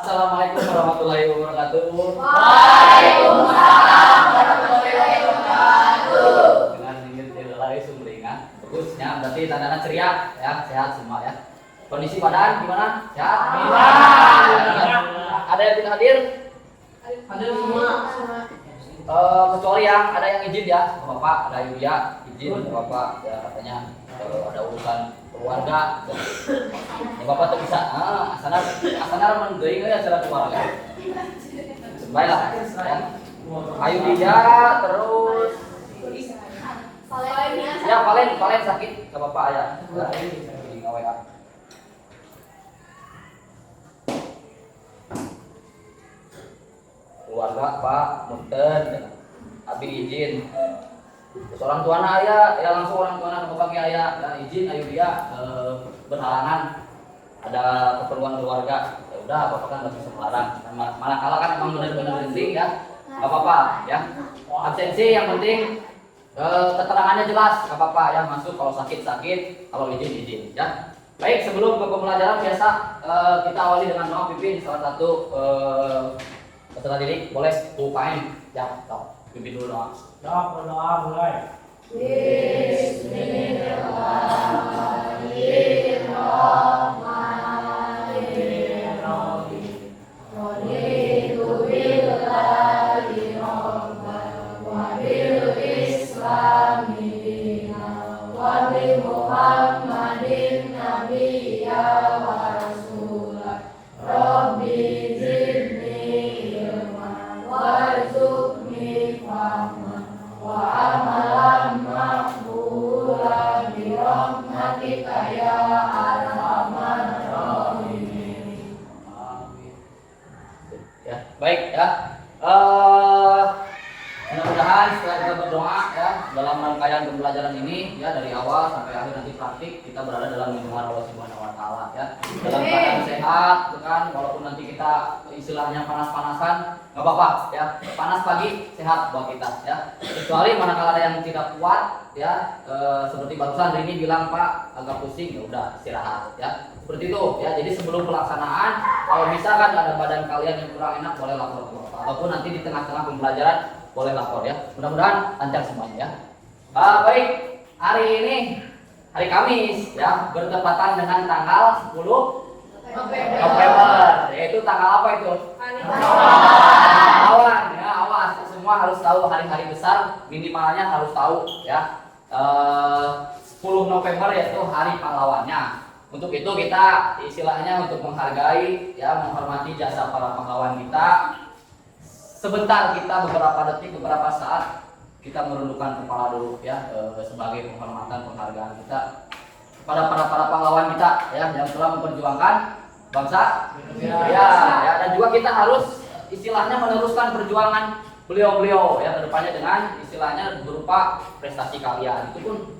Assalamualaikum warahmatullahi wabarakatuh. Waalaikumsalam warahmatullahi wabarakatuh. Dengan dingin lagi sumringah. Bagusnya berarti tandanya ceria ya, sehat semua ya. Kondisi badan gimana? Sehat? Ada yang tidak hadir? Hadir semua. Kecuali yang ada yang izin ya, Bapak, ada Yulia izin Bapak ya katanya ada urusan keluarga. Ya Bapak tuh bisa, asana mending ya acara keluarga. Baiklah ya. Ayu dia terus ya Valen sakit ke Bapak ya. Di WA. Keluarga Pak Munten abi izin terus orang tuana aya ya langsung orang tuana kepake aya ya, izin ayo dia berhalangan ada keperluan keluarga ya udah apa kan nggak bisa melarang manakala kan emang benar-benar penting ya nggak apa-apa ya absensi yang penting keterangannya jelas nggak apa-apa ya masuk kalau sakit kalau izin ya. Baik, sebelum ke pembelajaran biasa kita awali dengan doa pimpin salah satu peserta didik boleh bukain ya, pimpin dulu doa. Berdoa mulai. Bismillahirrahmanirrahim. Raditu billahi rabban wa bil islami dinan wa bi Muhammadin nabiyya wa rasulah. Rabbi zidni warzuqni fahman wa amalan maqbulan bi rahmatika ya arhamar rahimin. Ya, baik ya. Mudah-mudahan setelah kita berdoa ya dalam rangkaian pembelajaran ini ya dari awal sampai akhir nanti praktik kita berada dalam lindungan Allah Subhanahu wa taala ya. Dalam keadaan sehat kan walaupun nanti kita istilahnya panas-panasan enggak apa-apa ya. Panas pagi sehat buat kita ya. Kecuali manakala ada yang tidak kuat ya seperti barusan Rini bilang Pak agak pusing ya udah istirahat ya. Seperti itu ya. Jadi sebelum pelaksanaan kalau misalkan ada badan kalian yang kurang enak boleh lapor ke Bapak ataupun nanti di tengah-tengah pembelajaran boleh lapor ya. Mudah-mudahan lancar semuanya ya. Baik, hari ini hari Kamis ya bertepatan dengan tanggal 10 November. Yaitu tanggal apa itu? Pahlawan ya, awas semua harus tahu hari-hari besar minimalnya harus tahu ya. 10 November yaitu hari pahlawannya. Untuk itu kita istilahnya untuk menghargai ya menghormati jasa para pahlawan kita. Sebentar kita beberapa detik, beberapa saat kita merundukkan kepala dulu ya sebagai penghormatan penghargaan kita pada para pahlawan kita ya yang telah memperjuangkan bangsa ya dan juga kita harus istilahnya meneruskan perjuangan beliau-beliau ya kedepannya dengan istilahnya berupa prestasi kalian itu pun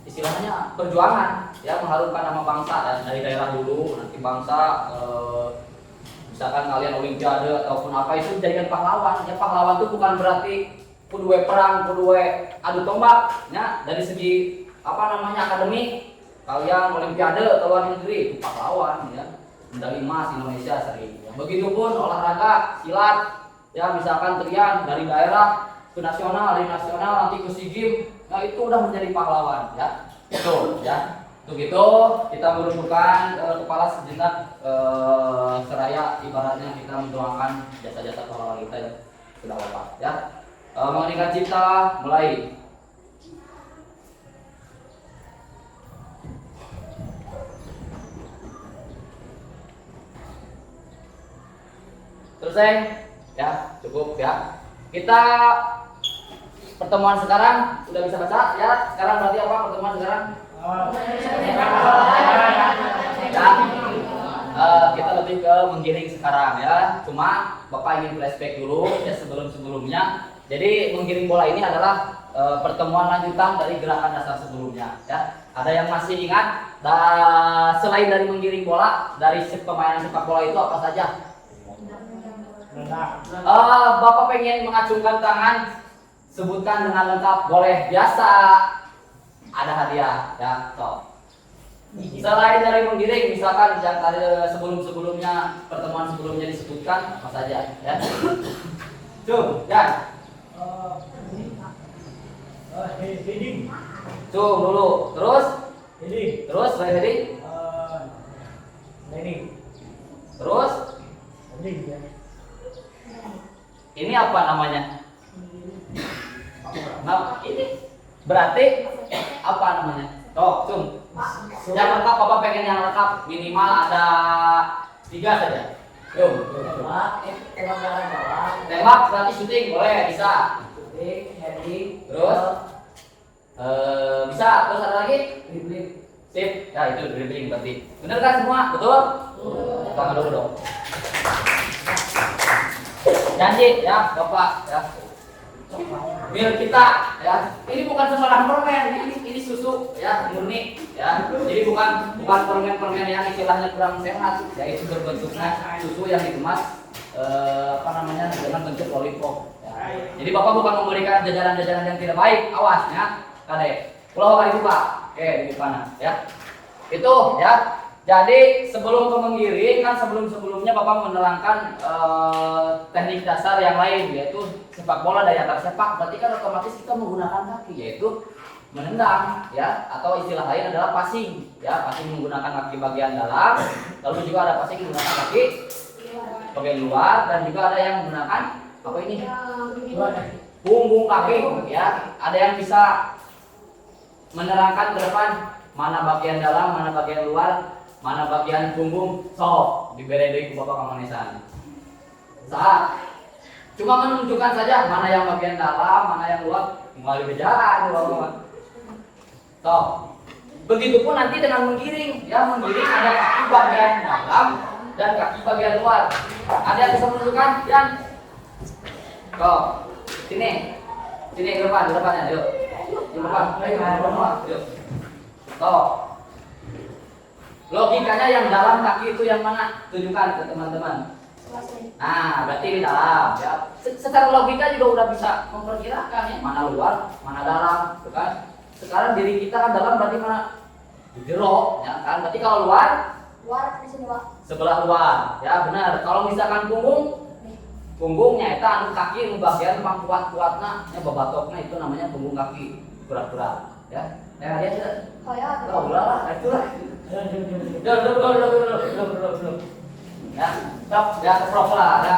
istilahnya perjuangan ya mengharumkan nama bangsa ya dari daerah dulu nanti bangsa misalkan kalian olimpiade ataupun apa itu dijadikan pahlawan ya pahlawan itu bukan berarti kudu perang kudu adu tombak ya dari segi apa namanya akademik kalian olimpiade ke luar negeri itu pahlawan ya medali emas Indonesia sering ya. Begitupun olahraga silat ya misalkan trian dari daerah ke nasional dari nasional nanti ke SEA Games nah itu udah menjadi pahlawan ya itu ya. Untuk itu kita merundukkan kepala sejenak seraya ibaratnya kita mendoakan jasa-jasa pahlawan kita yang sudah wafat ya. Mengeningkan cipta mulai. Selesai ya cukup ya. Kita pertemuan sekarang udah bisa baca ya. Sekarang berarti apa pertemuan sekarang? Kita lebih ke menggiring sekarang ya. Cuma Bapak ingin flashback dulu ya sebelumnya. Jadi menggiring bola ini adalah pertemuan lanjutan dari gerakan dasar sebelumnya ya. Ada yang masih ingat selain dari menggiring bola dari permainan sepak bola itu apa saja? Bapak pengen mengacungkan tangan sebutkan dengan lengkap boleh biasa ada hadiah ya. So. Selain dari menggiring, misalkan yang tadi sebelumnya pertemuan sebelumnya disebutkan apa saja, ya. Cung, ya. Heading. Cung dulu, terus, Heading. heading, Heading. terus, Heading ya. ini apa namanya? Nah, ini berarti apa namanya? Toh, Cung. Yang lengkap, Bapak pengen yang lengkap, minimal ada 3 saja. Cung. Tembak berarti syuting boleh, bisa. Terus bisa, terus ada lagi? Sip, ya itu dribbling berarti. Bener kan semua? Betul? Tangan dulu dong. Janji ya Bapak ya. Mil kita ya. Ini bukan sembarang permen, ini susu ya, murni ya. Jadi bukan permen-permen yang istilahnya kurang sehat, yaitu berbentuknya susu yang dikemas dengan bentuk lollipop. Ya. Jadi Bapak bukan memberikan jajanan-jajanan yang tidak baik, awas ya. Kade. Pulau kali dibuka. Oke, dibuka ya. Itu ya. Jadi sebelum ke menggiring kan sebelumnya Bapak menerangkan teknik dasar yang lain, yaitu sepak bola daya tarik sepak. Berarti kan otomatis kita menggunakan kaki, yaitu menendang ya, atau istilah lain adalah passing ya. Passing menggunakan kaki bagian dalam, lalu juga ada passing menggunakan kaki bagian luar, dan juga ada yang menggunakan apa ini? Punggung kaki ya. Ada yang bisa menerangkan ke depan mana bagian dalam, mana bagian luar, mana bagian punggung. So, diberi dari Bapak Kamanesan. Saat cuma menunjukkan saja mana yang bagian dalam, mana yang luar, kembali berjalan Bapak. So, begitupun nanti dengan menggiring, ya menggiring ada kaki bagian dalam dan kaki bagian luar. Ada yang bisa menunjukkan? Yan. Kok, sini ke depannya, yuk. Di depan, yuk. Tuh. Logikanya yang dalam kaki itu yang mana? Tunjukkan ke teman-teman. Nah, berarti di dalam ya. Secara logika juga udah bisa memperkirakan ya, mana luar, mana dalam, gitu kan? Sekarang diri kita kan dalam, berarti mana? Di jero, ya kan? Berarti kalau luar di sini, Pak. sebelah luar, ya benar. Kalau misalkan punggungnya itu anu kaki anu bagian pang kuat-kuatna, ya babatoknya itu namanya punggung kaki, berat-berat, ya. Ya dia sudah. Kayak Oh, lah, itulah. Belum. Ya, stop, ya keprok lah, ya.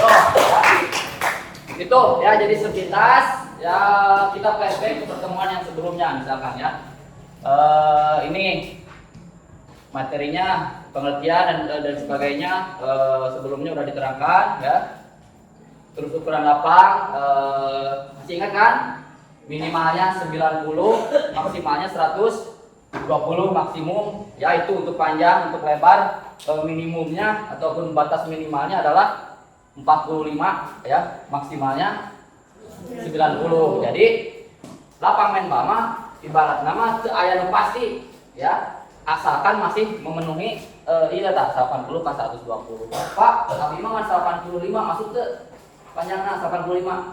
Oh, ya. Itu ya, jadi sepintas ya kita flashback ke pertemuan yang sebelumnya misalkan ya. Ini materinya, pengertian dan sebagainya sebelumnya udah diterangkan ya. Terus ukuran lapang masih ingat kan? Minimalnya 90, maksimalnya 120 maksimum, yaitu untuk panjang, untuk lebar minimumnya ataupun batas minimalnya adalah 45 ya, maksimalnya 90. Jadi lapang main bama ibarat nama teu aya nu pasti ya, asalkan masih memenuhi iya tah 80 ke 120. Pak, tapi mah 85 masuk teu? Panjangnya 85.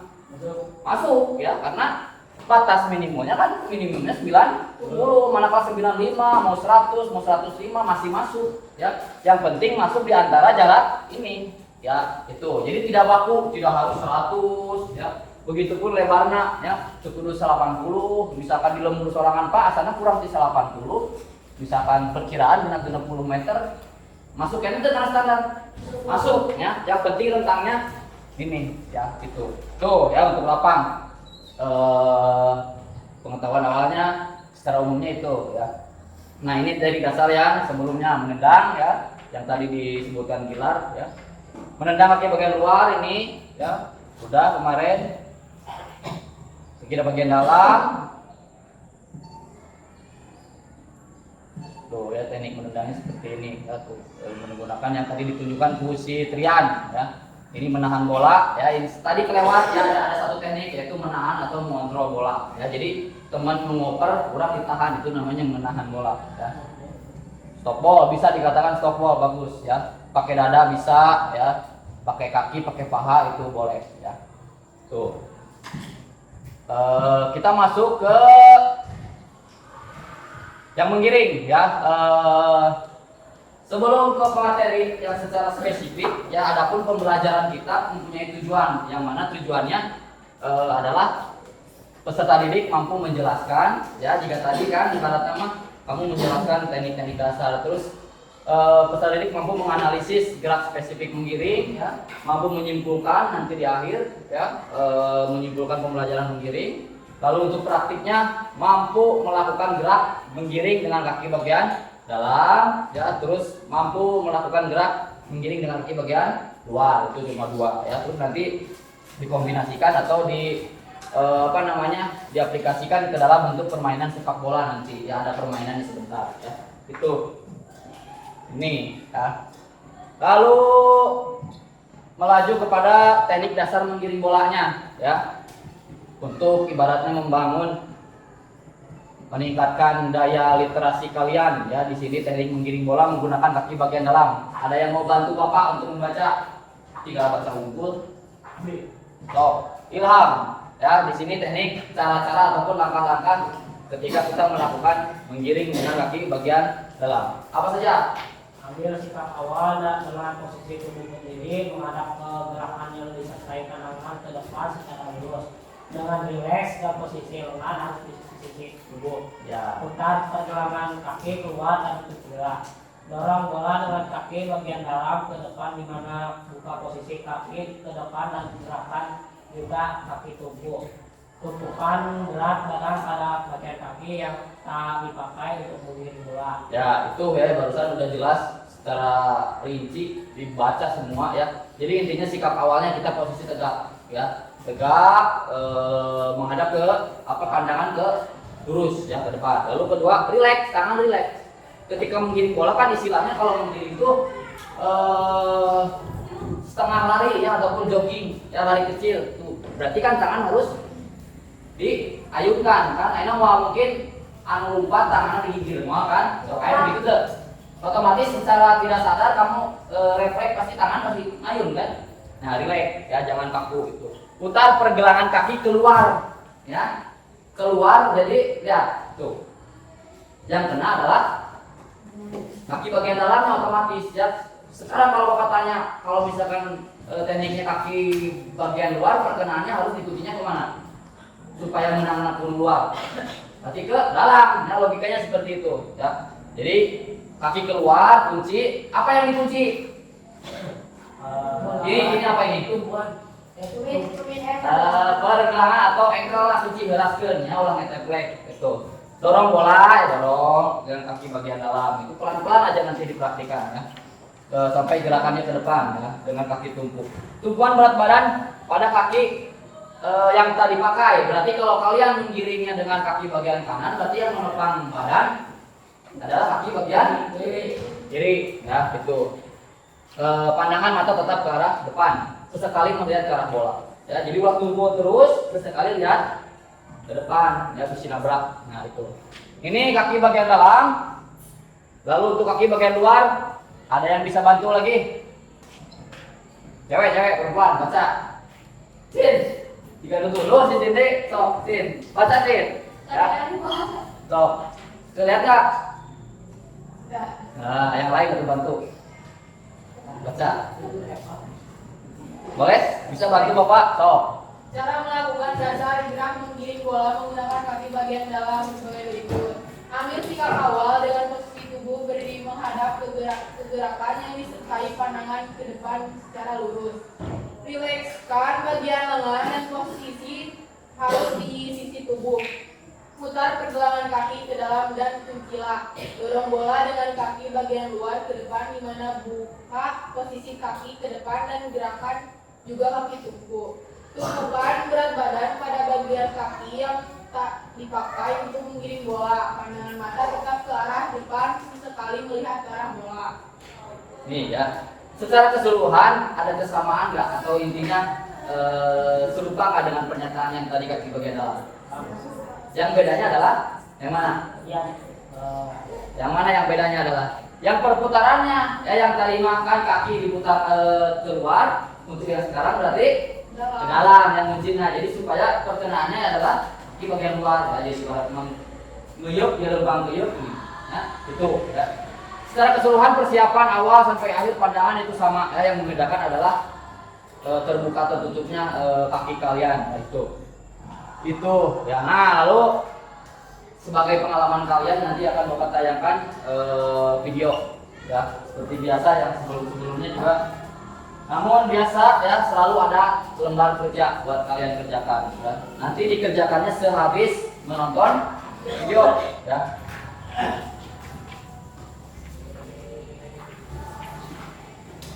Masuk ya, karena batas minimumnya kan minimumnya 90, manakala 95, mau 100, mau 105 masih masuk ya. Yang penting masuk di antara jarak ini ya, itu. Jadi tidak baku, tidak harus 100 ya. Begitupun lebarnya ya, cukup 80, misalkan di lembur sorangan Pak asana kurang di 80, misalkan perkiraan dengan 60 meter masuk ini dengan standar. Masuk ya, yang penting rentangnya ini ya, itu. Tuh ya untuk lapang. Pengetahuan awalnya secara umumnya itu ya. Nah, ini dari dasar yang sebelumnya menendang ya, yang tadi disebutkan Gilar ya. Menendang kaki bagian luar ini ya, udah kemarin. Kaki bagian dalam. Tuh ya, teknik menendangnya seperti ini ya, tuh menggunakan yang tadi ditunjukkan Pusi Trian ya. Ini menahan bola ya, ini tadi kelewat ya, ada satu teknik yaitu menahan atau mengontrol bola ya. Jadi teman mengoper kurang ditahan, itu namanya menahan bola ya. Stop ball bisa dikatakan stop ball, bagus ya. Pakai dada bisa ya, pakai kaki, pakai paha itu boleh ya. Tuh kita masuk ke yang menggiring ya. Sebelum ke materi yang secara spesifik ya, adapun pembelajaran kita mempunyai tujuan, yang mana tujuannya adalah peserta didik mampu menjelaskan ya. Jika tadi kan ibaratnya mah kamu menjelaskan teknik-teknik dasar, terus peserta didik mampu menganalisis gerak spesifik menggiring ya, mampu menyimpulkan nanti di akhir ya, menyimpulkan pembelajaran menggiring. Lalu untuk praktiknya mampu melakukan gerak menggiring dengan kaki bagian dalam ya, terus mampu melakukan gerak menggiring dengan kaki bagian luar. Itu cuma 2 ya. Terus nanti dikombinasikan atau diaplikasikan ke dalam bentuk permainan sepak bola nanti ya, ada permainannya sebentar ya. Itu ini ya. Lalu melaju kepada teknik dasar menggiring bolanya ya, untuk ibaratnya meningkatkan daya literasi kalian ya. Di sini teknik menggiring bola menggunakan kaki bagian dalam. Ada yang mau bantu Bapak untuk membaca? Tinggal baca unggul. Ilham ya. Di sini teknik cara-cara ataupun langkah-langkah ketika kita melakukan menggiring dengan kaki bagian dalam. Apa saja? Ambil sikap awal dan dengan posisi tubuh berdiri menghadap ke gerakan yang disertai kanan ke depan secara lurus. Dengan rileks dan posisi lengan harus di sisi tubuh Ya. putar pergelangan kaki keluar dan bergerak. Dorong bola dengan kaki bagian dalam ke depan, di mana buka posisi kaki ke depan dan gerakan juga kaki tubuh. Tumpukan berat badan pada bagian kaki yang tak dipakai untuk menggiring bola. Ya, itu ya barusan udah jelas secara rinci dibaca semua ya. Jadi intinya sikap awalnya kita posisi tegak ya. Tegak menghadap ke pandangan ke lurus ya, ke depan. Lalu kedua, rileks, tangan rileks. Ketika menggiring bola kan istilahnya kalau menggiring itu setengah lari ya, ataupun jogging ya, lari kecil tuh. Berarti kan tangan harus diayunkan kan. Aina mau mungkin anu lompat tangan digigir mau kan. So kayak begitu tuh. Otomatis secara tidak sadar kamu refleks pasti tangan pasti ngayun kan. Nah, rileks ya, jangan kaku itu. Putar pergelangan kaki keluar ya, keluar. Jadi lihat tuh, yang kena adalah kaki bagian dalamnya otomatis ya. Sekarang kalau Bapak tanya, kalau misalkan tekniknya kaki bagian luar, perkenaannya harus dikuncinya kemana supaya menang keluar? Berarti ke dalam ya, logikanya seperti itu ya. Jadi kaki keluar, kunci apa yang dikunci? Ini apa ini? Pergelangan atau ankle lah, kunci belaskeun ya, ulang eteplek itu. Dorong bola ya, dorong dengan kaki bagian dalam. Itu pelan-pelan aja nanti dipraktikkan ya. Sampai gerakannya ke depan ya, dengan kaki tumpuk. Tumpuan berat badan pada kaki yang tadi pakai. Berarti kalau kalian menggiringnya dengan kaki bagian kanan, berarti yang menopang badan adalah kaki bagian kiri ya, itu. Pandangan mata tetap ke arah depan, sesekali melihat ke arah bola ya. Jadi waktu tunggu terus, sesekali lihat ke depan ya, bisa nabrak. Nah itu, ini kaki bagian dalam. Lalu untuk kaki bagian luar, ada yang bisa bantu lagi? Cewek, perempuan, baca Sin, jika dulu Sin deh, sok Sin, baca Sin ya. Sok, lihat gak? Nah, yang lain harus bantu baca. Boleh? Bisa bantu Bapak? Sok. Cara melakukan dasar gerak menggiring bola menggunakan kaki bagian dalam sebagai berikut. Ambil sikap awal dengan posisi tubuh berdiri menghadap ke gerakan yang disertai pandangan ke depan secara lurus. Rilekskan bagian lengan dan posisi harus di sisi tubuh. Putar pergelangan kaki ke dalam dan kuncilah. Dorong bola dengan kaki bagian luar ke depan, di mana buka posisi kaki ke depan dan gerakan juga kaki tubuh. Tumpukan berat badan pada bagian kaki yang tak dipakai untuk menggiring bola. Pandangan mata tetap ke arah depan, sesekali melihat ke arah bola. Nih ya, secara keseluruhan ada kesamaan nggak, atau intinya serupa nggak dengan pernyataan yang tadi kaki bagian dalam? Yang bedanya adalah yang mana? Yang mana yang bedanya adalah yang perputarannya ya, yang tadi makan kaki diputar keluar, untuk yang sekarang berarti ke dalam yang kuncinya. Jadi supaya perkenaannya adalah di bagian luar ya, jadi memang ngeyup di lubang ngeyup. Nah, itu ya. Secara keseluruhan persiapan awal sampai akhir pandangan itu sama ya, yang membedakan adalah terbuka tertutupnya kaki kalian. Nah, itu ya. Nah, lalu sebagai pengalaman kalian nanti akan Bapak tayangkan video ya, seperti biasa yang sebelumnya juga. Namun biasa ya, selalu ada lembar kerja buat kalian kerjakan ya. Nanti dikerjakannya sehabis menonton video ya.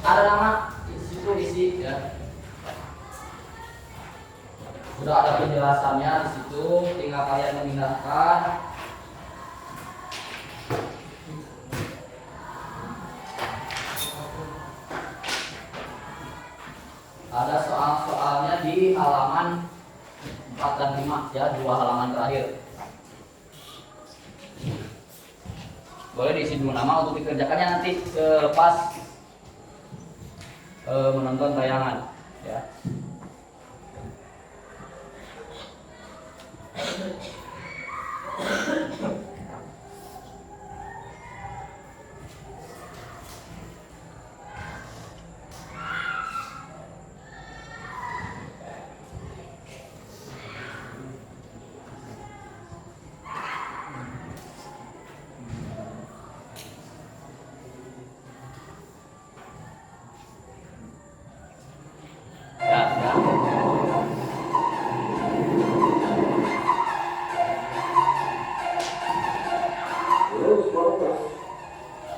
Ada nama di situ isi ya. Sudah ada penjelasannya di situ, tinggal kalian memindahkan. Ada soal-soalnya di halaman 4 dan 5 ya, 2 halaman terakhir. Boleh diisi dulu nama untuk dikerjakannya nanti selepas menonton tayangan ya.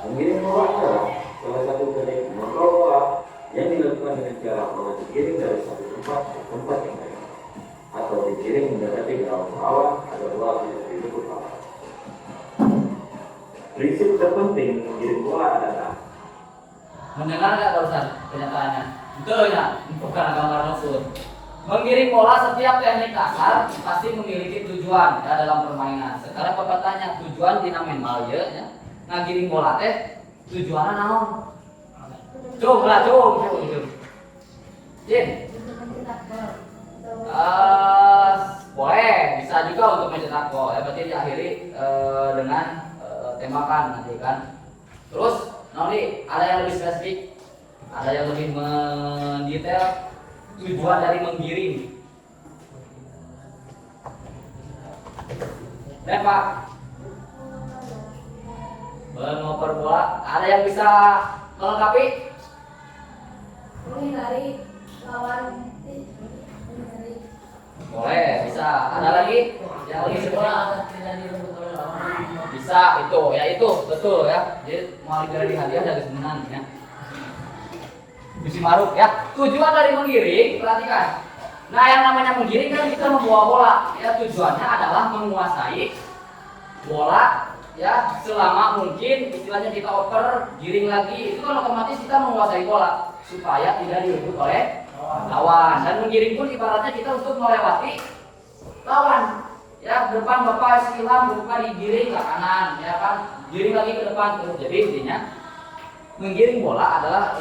Menggiring bola adalah salah satu teknik mengontrol bola yang dilakukan dengan cara bola digiring dari satu tempat ke tempat yang lain, atau digiring mendekati gawang lawan agar bola tidak direbut lawan. Prinsip terpenting menggiring bola adalah Mendengar nggak barusan kenyataannya? Betul ya, bukan gambar maksud. Menggiring bola setiap teknik dasar pasti memiliki tujuan ya dalam permainan. Sekarang Bapak tanya tujuan dina main malye ya. Ngagiring bola teh tujuannya naon? Coba. Jin. Boleh, bisa juga untuk mencetak gol. Ya berarti diakhiri dengan tembakan nanti kan. Terus, nanti ada yang lebih spesifik, ada yang lebih mendetail tujuan dari menggiring. Pak, mengoper bola, ada yang bisa melengkapi? Menghindari lawan. Boleh, bisa. Ada lagi yang lebih spesifik? Bisa, itu ya, itu betul ya. Jadi mau diberi hadiah dari senang ya. Bisi maruk ya. Tujuan dari menggiring, perhatikan. Nah, yang namanya menggiring kan kita membawa bola. Ya, tujuannya adalah menguasai bola ya selama mungkin, istilahnya kita oper, giring lagi. Itu kan otomatis kita menguasai bola supaya tidak direbut oleh lawan. Dan menggiring pun ibaratnya kita untuk melewati lawan. Ya, depan Bapak silang berupa digiring ke kanan, ya kan? Giring lagi ke depan terus. Jadi intinya menggiring bola adalah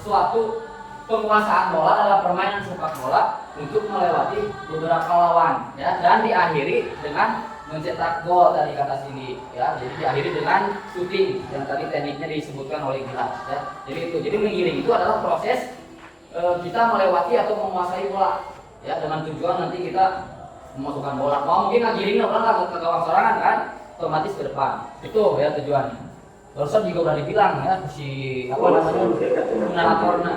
suatu penguasaan bola dalam permainan sepak bola untuk melewati beberapa lawan, ya, dan diakhiri dengan mencetak gol tadi kata sini, ya. Jadi diakhiri dengan shooting yang tadi tekniknya disebutkan oleh Gilas, ya. Jadi menggiring itu adalah proses kita melewati atau menguasai bola, ya, dengan tujuan nanti kita memasukkan bola. Mau mungkin ngiringnya orang ke gawang serangan kan, otomatis ke depan. Itu ya tujuannya. Barusan juga udah dibilang ya si apa namanya narratornya.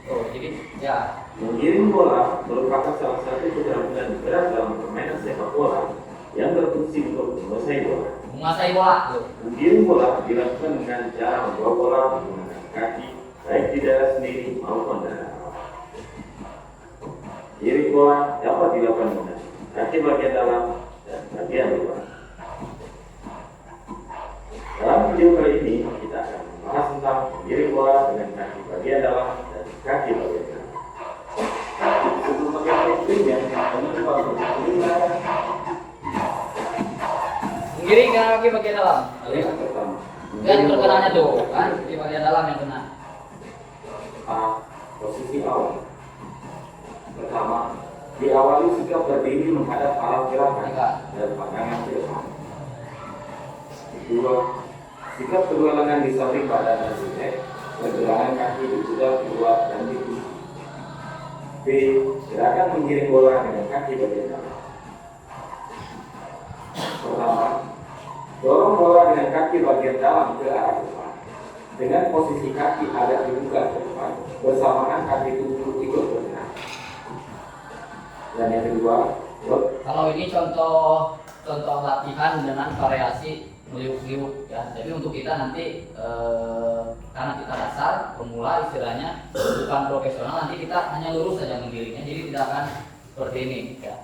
Oh, jadi ya menggiring bola merupakan salah satu keterampilan berat dalam permainan sepak bola yang berfungsi untuk menguasai bola. menguasai bola. Menggiring bola dilakukan dengan cara membawa bola menggunakan kaki, baik di daerah sendiri maupun daerah lawan. Giring bola dapat dilakukan dengan kaki bagian dalam dan bagian luar. Dalam video kali ini kita akan membahas tentang menggiring bola dengan kaki bagian dalam dan kaki bagian dalam. Sebelum mengenai tekniknya, teman-teman harus Menggiring dengan kaki bagian dalam. yang pertama. Dan perkenalnya tuh kan di bagian dalam yang kena. Posisi awal. Pertama, diawali sikap berdiri menghadap arah gerakan dan pandangan ke depan. Kedua, sikap kedua lengan di samping badan dan sinek, pergelangan kaki diputar keluar dan ditusuk. B. Gerakan menggiring bola dengan kaki bagian dalam. Pertama, dorong bola dengan kaki bagian dalam ke arah depan dengan posisi kaki agak dibuka ke depan bersamaan kaki tubuh ikut bergerak. Dan yang kedua, Kalau ini contoh latihan dengan variasi meliuk-liuk ya. Jadi untuk kita nanti karena kita dasar pemula istilahnya bukan profesional, nanti kita hanya lurus saja menggiringnya, jadi tidak akan seperti ini ya.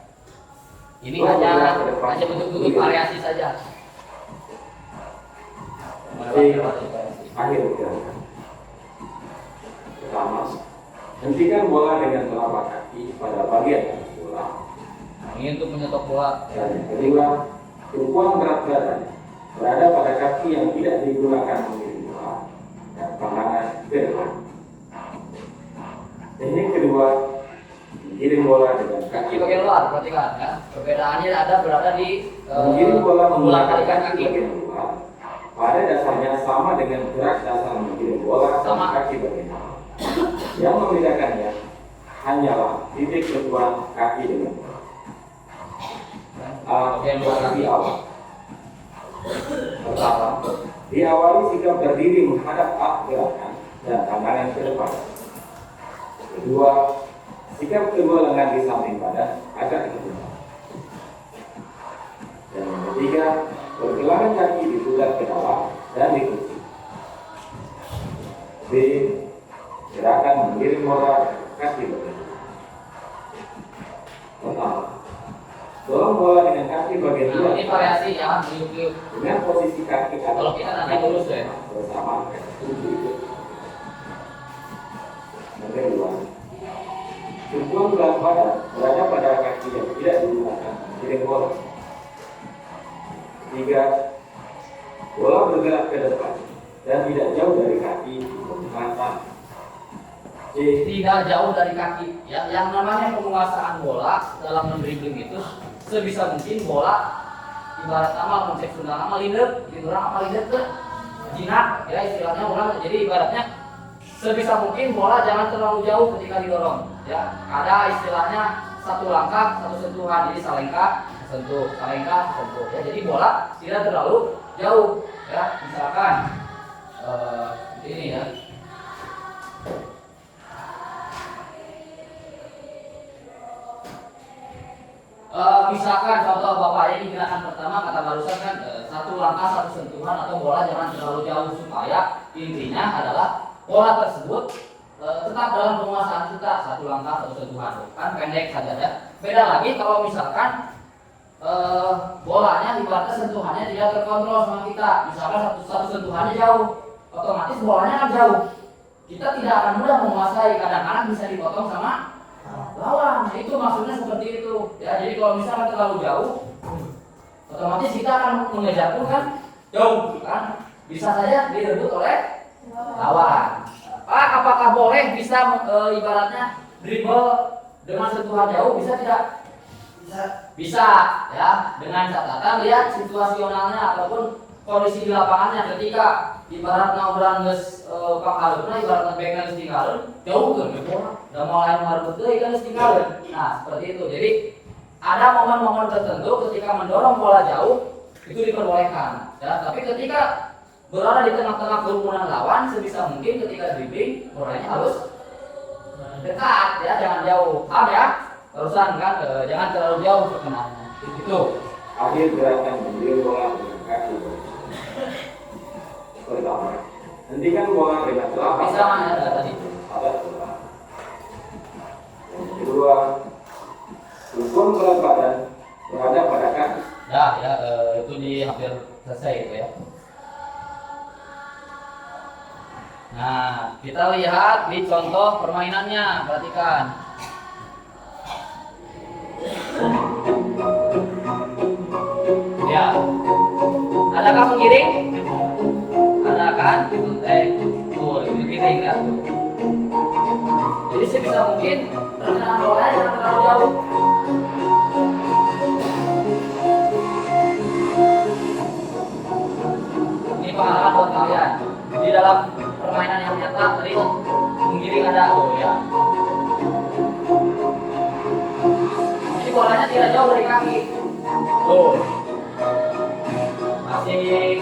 Ini hanya bentuk-bentuk variasi saja. Akhir gerakan. Pertama, hentikan bola dengan telapak kaki pada bagian atas bola. Ini untuk menyetok bola. Dan yang kedua, tumpuan berat badan berada pada kaki yang tidak digunakan mengirim bola dan pandangan ke depan. Teknik kedua, menggiring bola dengan Kaki bagian luar, perhatikan ya. Perbedaannya berada di menggiring bola menggunakan kalikan kaki kaki. bagian luar. Pada dasarnya sama dengan gerak dasar menggiring bola Sama. dengan kaki bagian dalam. Yang membedakannya hanyalah titik sentuhan kaki dengan bola. Bagian luar kaki. Di awal. Pertama, diawali sikap berdiri menghadap gerakan dan tangangan ke depan. Kedua, sikap kedua lengan di samping badan agak ke depan. Dan yang ketiga, pergelangan kaki diputar ke dalam dan dikunci. B. Gerakan menggiring bola kaki bagian. Pertama, dorong bola dengan kaki bagian Nah, luar ini variasi ya, meliuk-liuk. dengan posisi kaki Kalau kita nanti lurus ya. bersama kaki tubuh ikut. Yang kedua, tumpuan berat badan berada pada kaki yang tidak digunakan menggiring bola. Ketiga, bola bergerak ke depan dan tidak jauh dari kaki penguasaan. C. Tidak jauh dari kaki ya. Yang namanya penguasaan bola dalam mendribling itu sebisa mungkin bola ibarat nama konsep Sunda nama linder, gitu orang apa linder tuh jinak ya istilahnya orang. Jadi ibaratnya sebisa mungkin bola jangan terlalu jauh ketika didorong ya. Ada istilahnya satu langkah satu sentuhan, jadi salengkah sentuh, salengkah sentuh ya. Jadi bola tidak terlalu jauh ya. Misalkan ini ya. Misalkan contoh Bapak ini gerakan pertama kata barusan kan satu langkah satu sentuhan atau bola jangan terlalu jauh, supaya intinya adalah bola tersebut tetap dalam penguasaan kita, satu langkah satu sentuhan kan pendek saja ya. Beda lagi kalau misalkan bolanya ibaratnya sentuhannya tidak terkontrol sama kita, misalkan satu sentuhannya jauh, otomatis bolanya kan jauh, kita tidak akan mudah menguasai, kadang-kadang bisa dipotong sama lawan. Nah, itu maksudnya seperti itu ya. Jadi kalau misalnya terlalu jauh, otomatis kita akan mengejar pun kan jauh kan, bisa saja direbut oleh lawan. Apakah boleh bisa ibaratnya dribble dengan sentuhan jauh, bisa tidak? Bisa ya, dengan catatan lihat situasionalnya ataupun kondisi di lapangannya. Ketika ibaratnya orang geus pakaruna, ibaratnya bek geus tinggalin jauh kan bola da mulai marbut deui kan geus tinggalin. Nah, seperti itu. Jadi ada momen-momen tertentu ketika mendorong bola jauh itu diperbolehkan ya, tapi ketika berada di tengah-tengah kerumunan lawan sebisa mungkin ketika dribbling bolanya harus dekat ya, jangan jauh. Paham ya? Barusan kan jangan terlalu jauh perkenalnya. Itu. Akhir gerakan menggiring bola dengan kaki. Pertama, hentikan bola dengan telapak Bisa mana ya tadi? atas bola. Yang kedua, tumpuan berat badan berada pada kaki. Ya, itu di hampir selesai gitu ya. Nah, kita lihat di contoh permainannya, perhatikan. Ya, adakah menggiring? Ada kan? Tuh, menggiring ya. Jadi sebisa mungkin perjalanan bolanya jangan terlalu jauh. kalian. Di dalam permainan yang nyata tadi menggiring ada ya. Ini bolanya tidak jauh dari kaki. Tuh. Masih.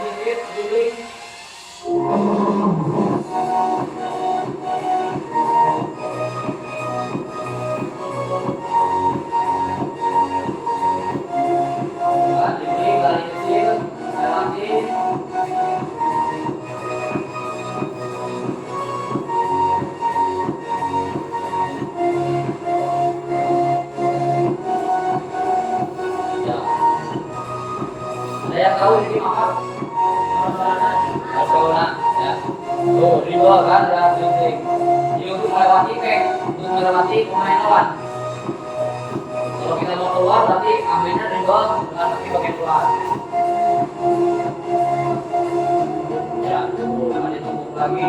Sedikit, guling. Lari kecil, lewati. Ya. Ada yang tahu ini apa? Barcelona, ya. Tuh, dribble kan, dan dribbling. Ini untuk melewati untuk melewati pemain lawan. Kalau kita mau keluar, berarti ambilnya dribble dengan kaki bagian keluar. Ya, jangan ditumpuk lagi.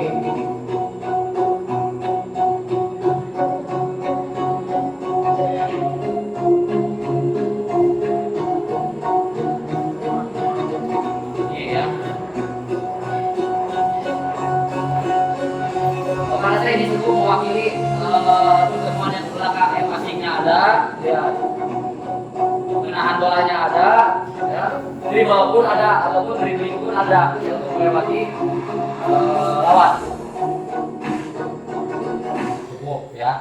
Ini ya. Karena saya di situ mewakili teman yang belakang yang passingnya ada, ya. Menahan bolanya ada, ya. Dribble pun ada ataupun dribbling pun ada ya, untuk melewati lawan. Cukup ya.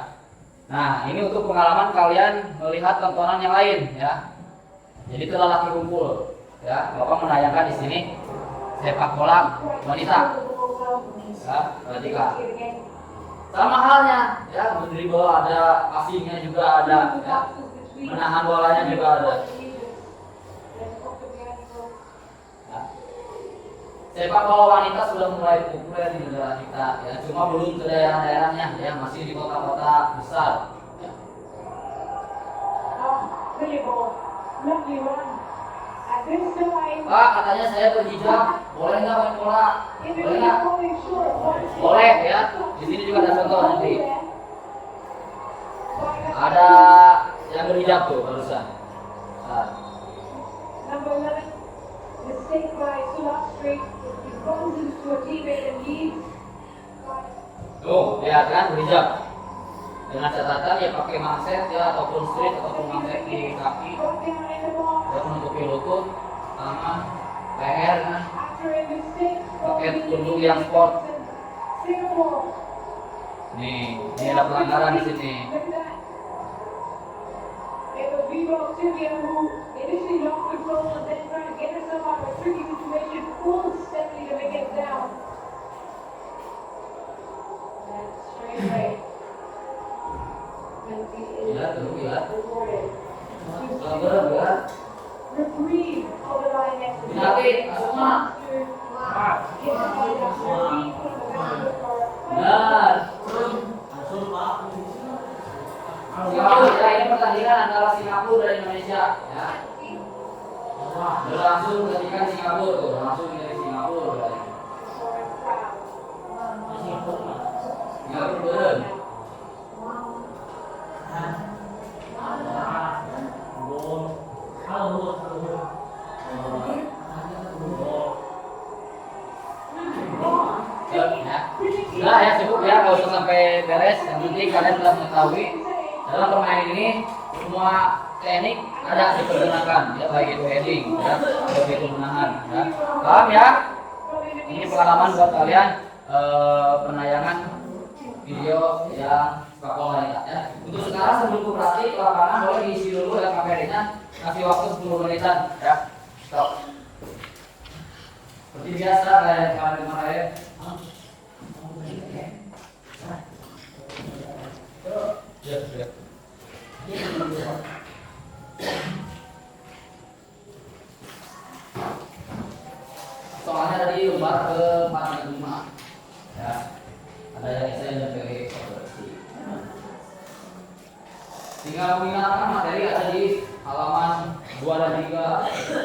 Nah, ini untuk pengalaman kalian melihat tontonan yang lain ya. Jadi itu lelaki kumpul ya. Bapak menayangkan di sini sepak bola wanita. Ya, perhatikan. Sama halnya ya, dribble ada, passingnya juga ada ya. Menahan bolanya juga ada. Ya. Sepak bola wanita sudah mulai populer di negara kita ya, cuma belum ke daerah-daerahnya ya, masih di kota-kota besar ya. Pak, katanya saya berhijab, boleh nggak main bola? Boleh nggak? Boleh ya. Di sini juga ada contoh nanti. Ada yang berhijab tuh barusan. Nah. Number 11, mistake by Sulastri. He runs into a teammate and leaves. Tuh, lihat kan berhijab. Dengan catatan ya pakai manset ya, ataupun strip ataupun manset di kaki. Got down in the box. Ya, menutupi lutut, tangan, leher kan. After a mistake, Pakai punduk yang sport. Singapore. Nih, ini ada pelanggaran di sini. Look at that. It was Vivo Sylvia who initially lost control and then tried to get herself out of a tricky situation, pulled Stephanie to make it down. And straight away. Gila, tuh, gila. Rewarded. Berat. Reprieve of the Lioness. Dinati, asma. Benar. Singapura ya, ini pertandingan antara Singapura dan Indonesia ya. Berlangsung ketika Singapura tuh, langsung dari Singapura. Singapura beren. Udah ya, cukup ya, kalau usah sampai beres. Yang penting kalian telah mengetahui dalam permainan ini semua teknik ada dipergunakan ya, baik itu heading ya, baik itu menahan ya. Paham ya? Ini pengalaman buat kalian penayangan video yang sepak bola wanita ya. Untuk sekarang sebelum praktik ke lapangan boleh diisi dulu ya kameranya, kasih waktu 10 menitan ya. Stop. Seperti biasa kayak kemarin-kemarin. Ya, ya. Soalnya tadi lembar ke 45 ya, ada yang saya nyampe konversi. Tinggal mengingatkan materi ada di halaman 2 dan 3.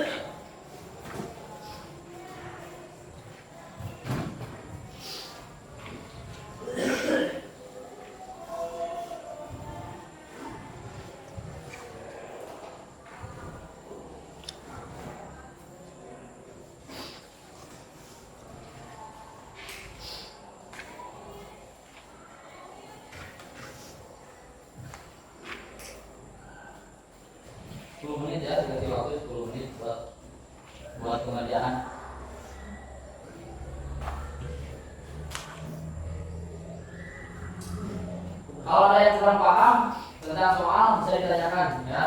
10 menit ya, dikasih waktu 10 menit buat pengerjaan. Kalau ada yang kurang paham tentang soal bisa ditanyakan ya.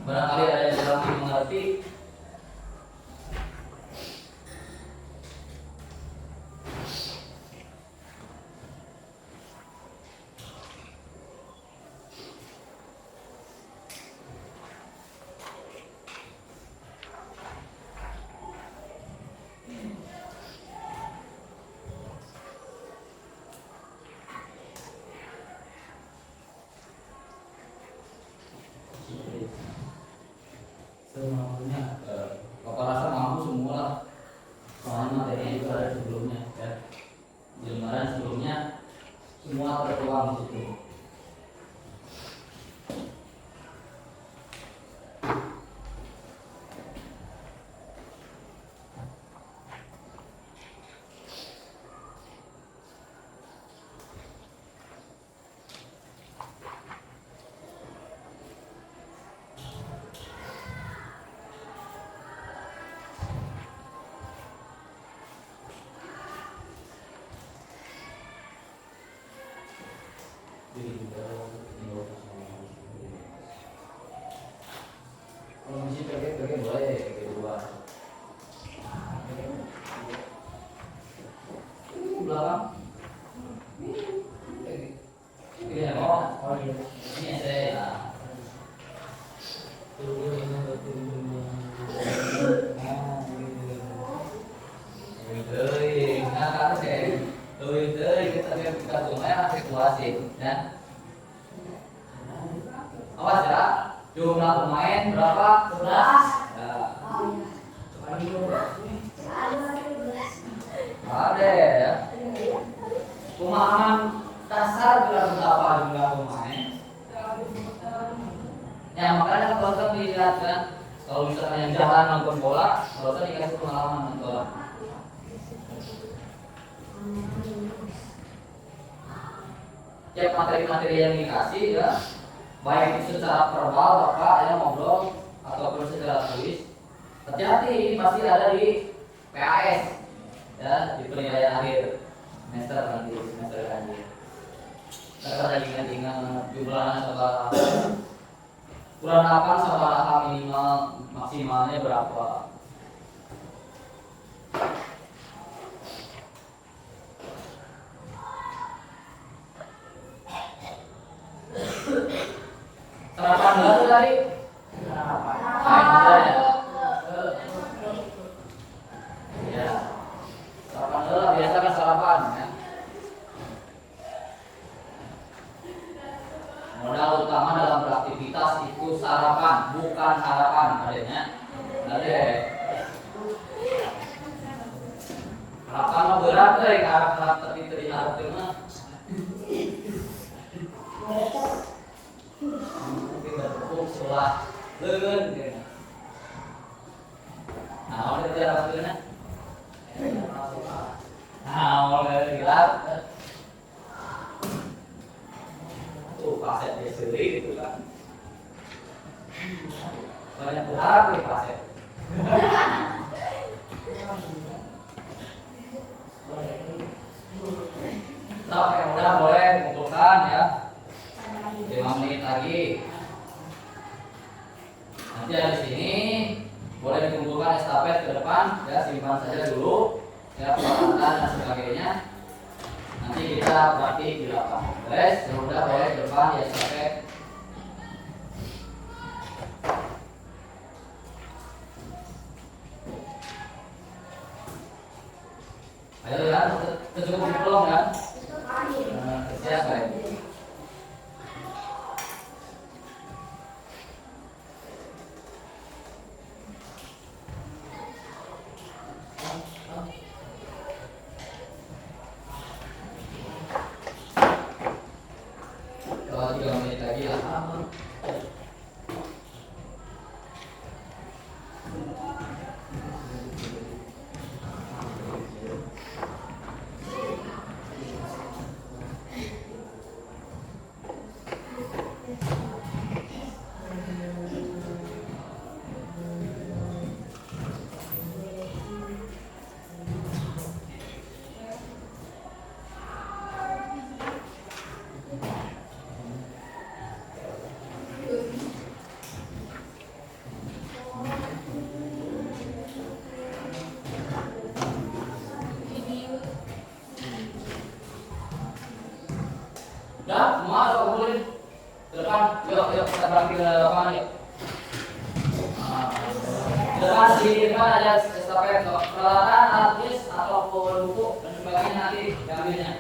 Barangkali ada yang kurang mengerti. Semuanya Bapak rasa mampu semua lah. Soalnya materinya juga ada sebelumnya ya. Di lembaran sebelumnya semua tertuang di situ. Kalau masih pakai boleh pakai dua. Belakang. Ini ya, oh iya. Ini saya. Kita lumayan situasi ya. Awas ya, jumlah pemain berapa? 11. Ya. Ada ya. Pemahaman dasar berapa jumlah pemain? Ya makanya kalau kita lihat kan, kalau misalnya yang jalan nonton bola, kalau kita dikasih pengalaman nonton. Tiap materi-materi yang dikasih ya, baik itu secara verbal bapak ya ngobrol ataupun secara tulis, hati-hati ini pasti ada di PAS ya, di penilaian akhir semester nanti semester lanjut. Kita lagi ingat jumlahnya saudara bulan 8 saudara minimal maksimalnya berapa. Sarapan dulu tadi. Sarapan. Ya. Sarapan dulu biasa kan sarapan ya. Modal utama dalam beraktivitas itu sarapan, bukan harapan adanya. Ada. Harapan mah berat deh, harap tapi terlihat mah. Mungkin bertepuk sebelah lengan gitu. Nah, udah tidak apa-apa. Nah, mulai gelap. Tuh, kaset dia sendiri gitu kan. Banyak berharap nih kaset. Nah, yang udah boleh kumpulkan ya. 5 menit lagi. Nanti dari sini boleh dikumpulkan estafet ke depan ya, simpan saja dulu ya, peralatan dan sebagainya. Nanti kita praktik di lapangan. Guys, sudah boleh ke depan ya estafet. Ayo ya, cukup belum kan? Siap baik. Kalau 3 menit lagi lah. Udah, semua udah kumpulin. Ke depan, yuk, yuk kita berangkat ke lapangan yuk. Nah, di depan di depan ada estafet peralatan, alat ataupun buku dan sebagainya nanti diambilnya.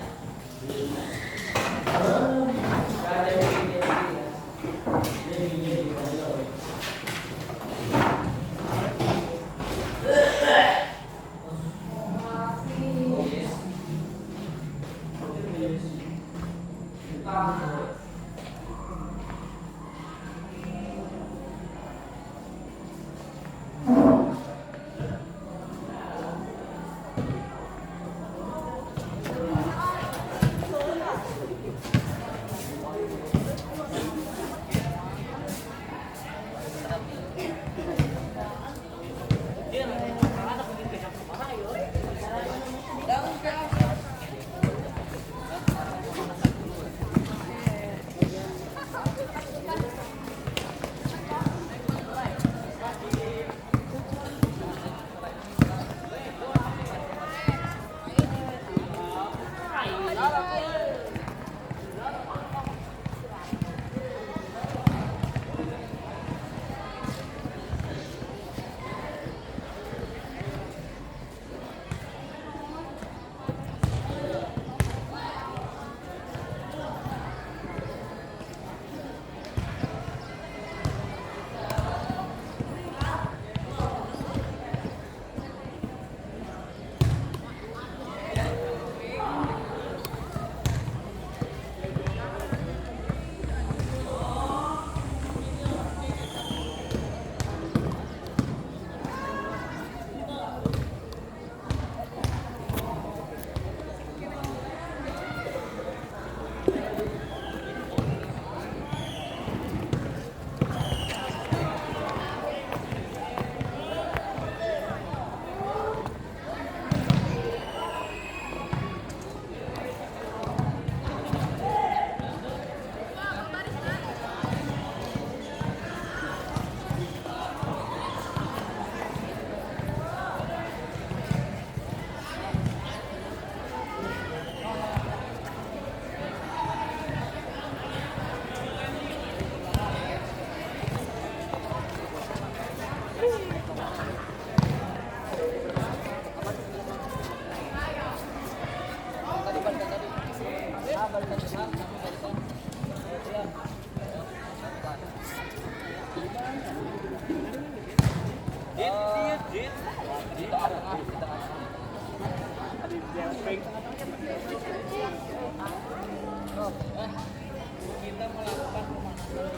Kita melakukan pemanasan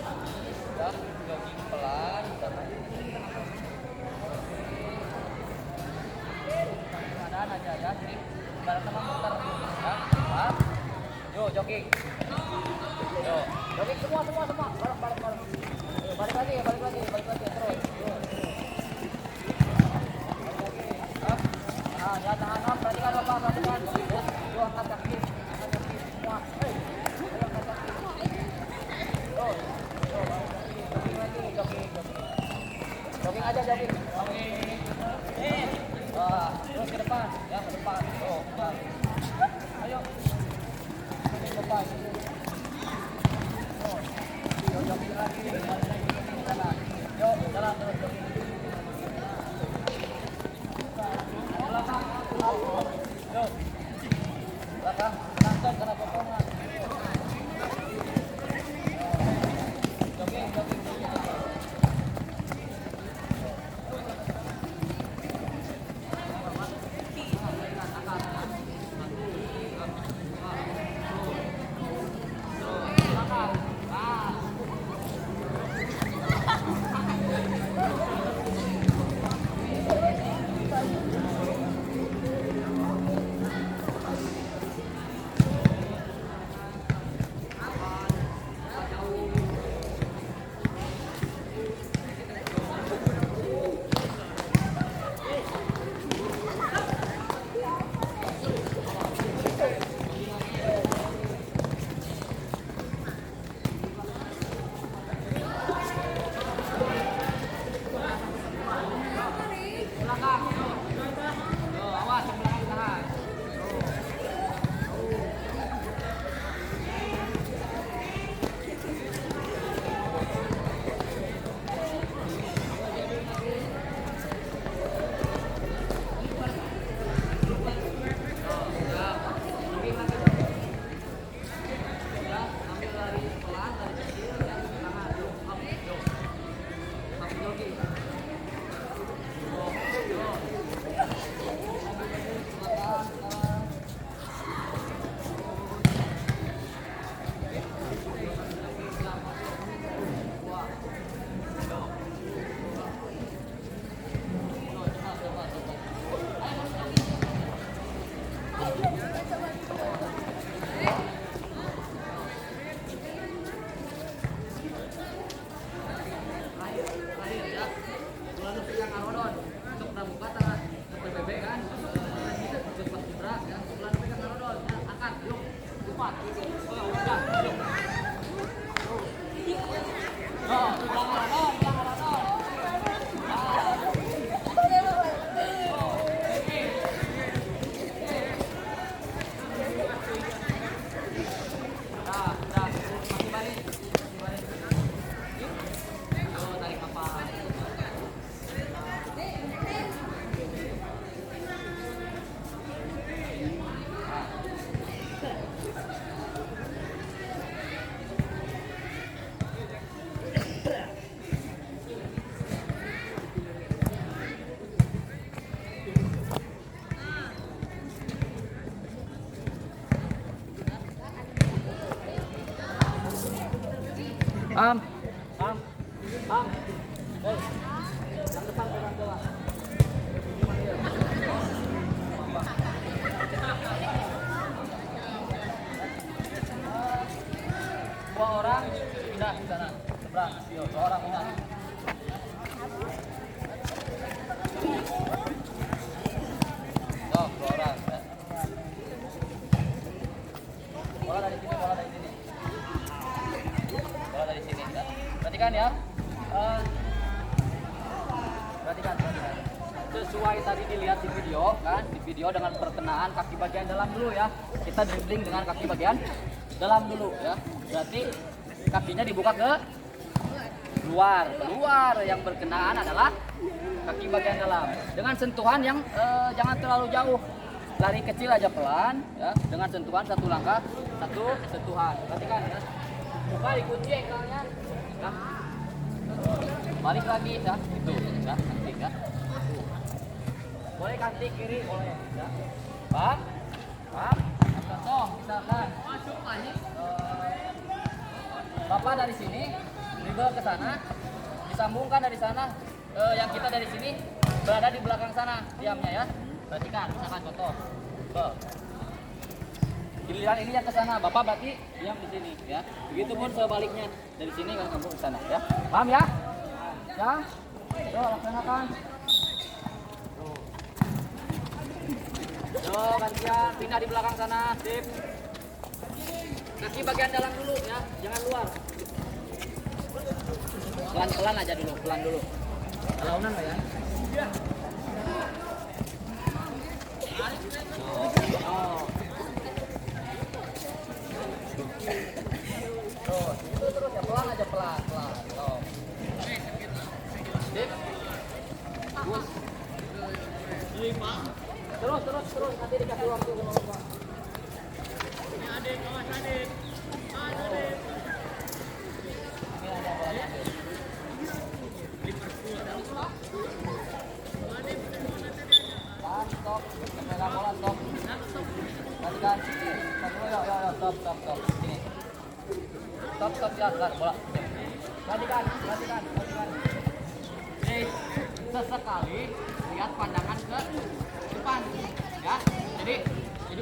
dan jogging pelan keadaan aja ya, jadi bareng teman muter ya. Yuk jogging, yuk jogging semua bareng. Yuk, balik lagi terus. Up. Nah, ya tahan up, perhatikan bapak, perhatikan. Yuk angkat kaki semua. Hey. Jogging aja. Wah, terus ke depan, ya ke depan. Tuh, depan. Ayo. Ke depan. Yuk, jogging lagi. Yuk, jalan terus jogging. Belakang. Yuk. Belakang, tenang karena potongan. Jogging. Cepat. Udah. Am. Hei. Yang depan pegang bola. Dua orang pindah di sana. Seberang. Yo, dua orang pindah. Dua orang. Ya. Bola dari sini, bola dari sini. Bola dari sini. Ya. Perhatikan ya. Perhatikan. Sesuai tadi dilihat di video kan, di video dengan perkenaan kaki bagian dalam dulu ya. Kita dribbling dengan kaki bagian dalam dulu ya. Berarti kakinya dibuka ke luar. Keluar yang berkenaan adalah kaki bagian dalam. Dengan sentuhan yang jangan terlalu jauh. Lari kecil aja pelan ya. Dengan sentuhan satu langkah, satu sentuhan. Perhatikan ya. Buka dikunci engkelnya. Ya. Balik lagi ya. Itu ya. Nanti ya. Boleh kantik kiri boleh ya. Bang. Contoh misalkan masuk lagi. Bapak dari sini dribble ke sana, disambungkan dari sana. Yang kita dari sini berada di belakang sana diamnya ya. Perhatikan misalkan contoh. Giliran ini yang ke sana, Bapak berarti diam di sini ya. Begitupun sebaliknya dari sini kan sambung ke sana ya. Paham ya? Ya. Yo laksanakan. Yo, gantian pindah di belakang sana, sip. Kaki bagian dalam dulu ya, jangan luar. Pelan-pelan aja dulu, pelan dulu. Launan ya. Oh. Terus ya pelan aja pelan. Oh. Sip. Bagus. Terus nanti dikasih waktu sama Bapak. Ini adik, awas adik. Adik. Stop. Pegang bola stop. Perhatikan. Stop. Sini. Stop ya, bola. Perhatikan. Sesekali lihat pandangan ke depan ya. Jadi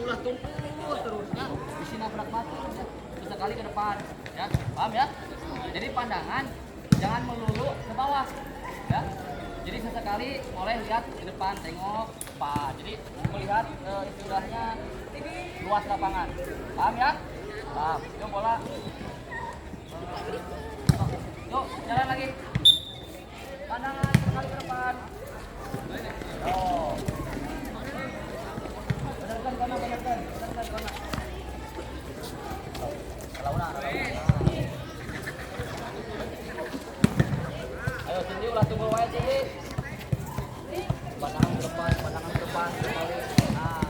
ulah tunggu terus ya. Di sini nabrak batu ya. Sesekali ke depan ya. Paham ya? Jadi pandangan jangan melulu ke bawah ya. Jadi sesekali boleh lihat ke depan, tengok depan. Jadi melihat istilahnya luas lapangan. Paham ya? Paham. Yuk bola. Yuk jalan lagi. Pandangan sekali ke depan. Oh. Benarkan kanan. Launa. Ayo Cindy ulah tunggu wae Cindy. Pandangan ke depan. Nah.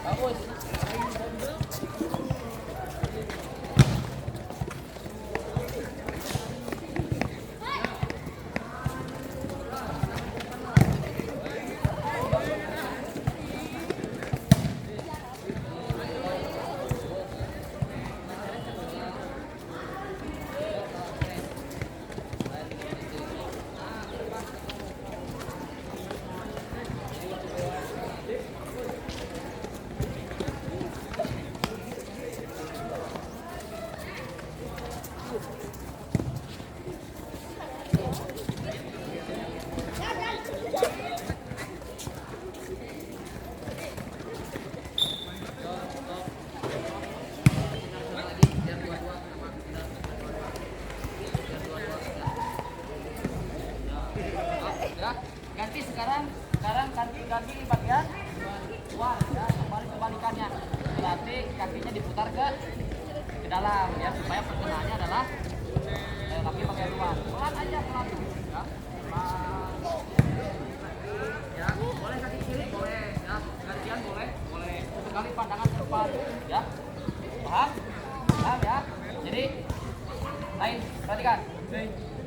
Bagus. kali kakinya diputar ke dalam ya supaya perkenaannya adalah kaki bagian luar. Pelan aja pelan ya. Ya, boleh kaki kiri boleh ya. Gantian boleh. Sekali pandangan ke depan ya. Paham? Paham ya. Jadi lain perhatikan.